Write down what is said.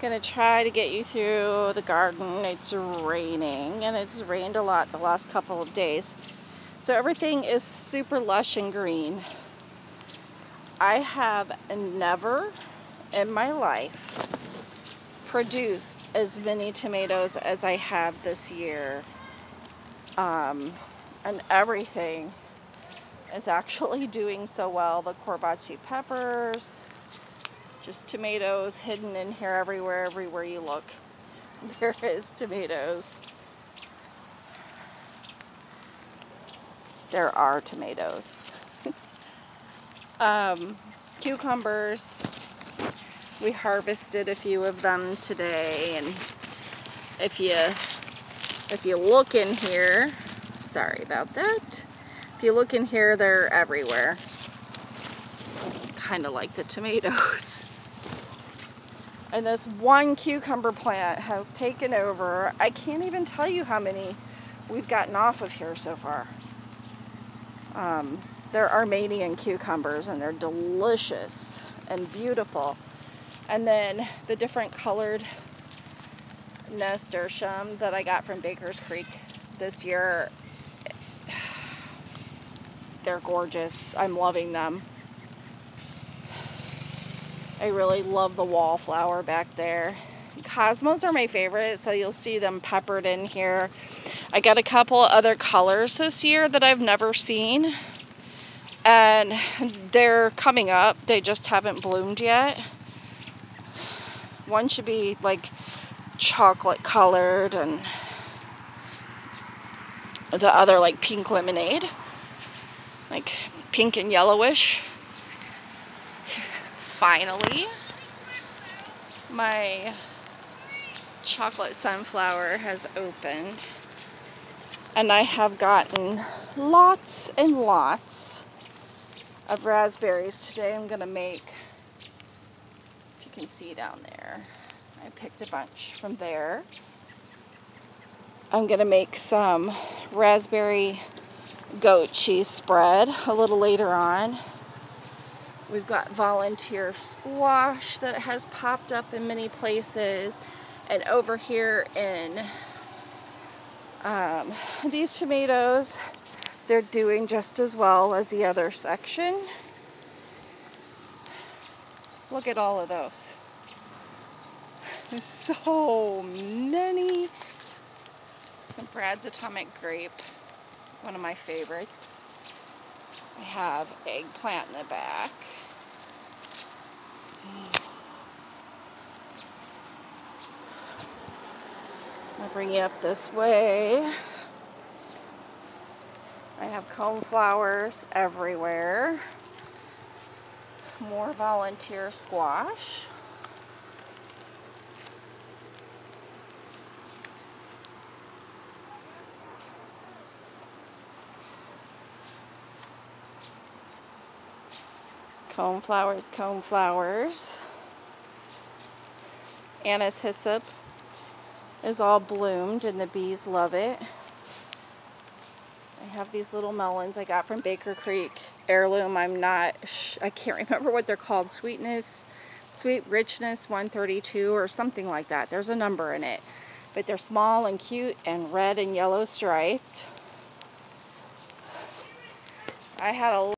Gonna try to get you through the garden. It's raining, and it's rained a lot the last couple of days. So everything is super lush and green. I have never in my life produced as many tomatoes as I have this year. And everything is actually doing so well. The Corbaci peppers, just tomatoes hidden in here everywhere you look. There is tomatoes. There are tomatoes. Cucumbers. We harvested a few of them today, and if you look in here, sorry about that. If you look in here, they're everywhere. Kind of like the tomatoes. And this one cucumber plant has taken over. I can't even tell you how many we've gotten off of here so far. They're Armenian cucumbers, and they're delicious and beautiful. And then the different colored nasturtium that I got from Baker's Creek this year, they're gorgeous. I'm loving them. I really love the wallflower back there. Cosmos are my favorite, so you'll see them peppered in here. I got a couple other colors this year that I've never seen, and they're coming up. They just haven't bloomed yet. One should be like chocolate colored, and the other like pink lemonade, like pink and yellowish. Finally, my chocolate sunflower has opened, and I have gotten lots and lots of raspberries today. I'm gonna make, if you can see down there, I picked a bunch from there. I'm gonna make some raspberry goat cheese spread a little later on. We've got volunteer squash that has popped up in many places. And over here in these tomatoes, they're doing just as well as the other section. Look at all of those. There's so many. Some Brad's Atomic Grape, one of my favorites. I have eggplant in the back. I'll bring you up this way. I have coneflowers everywhere. More volunteer squash. Coneflowers. Anise hyssop is all bloomed, and the bees love it. I have these little melons I got from Baker Creek, heirloom. I can't remember what they're called. Sweet Richness 132 or something like that. There's a number in it. But they're small and cute and red and yellow striped. I had a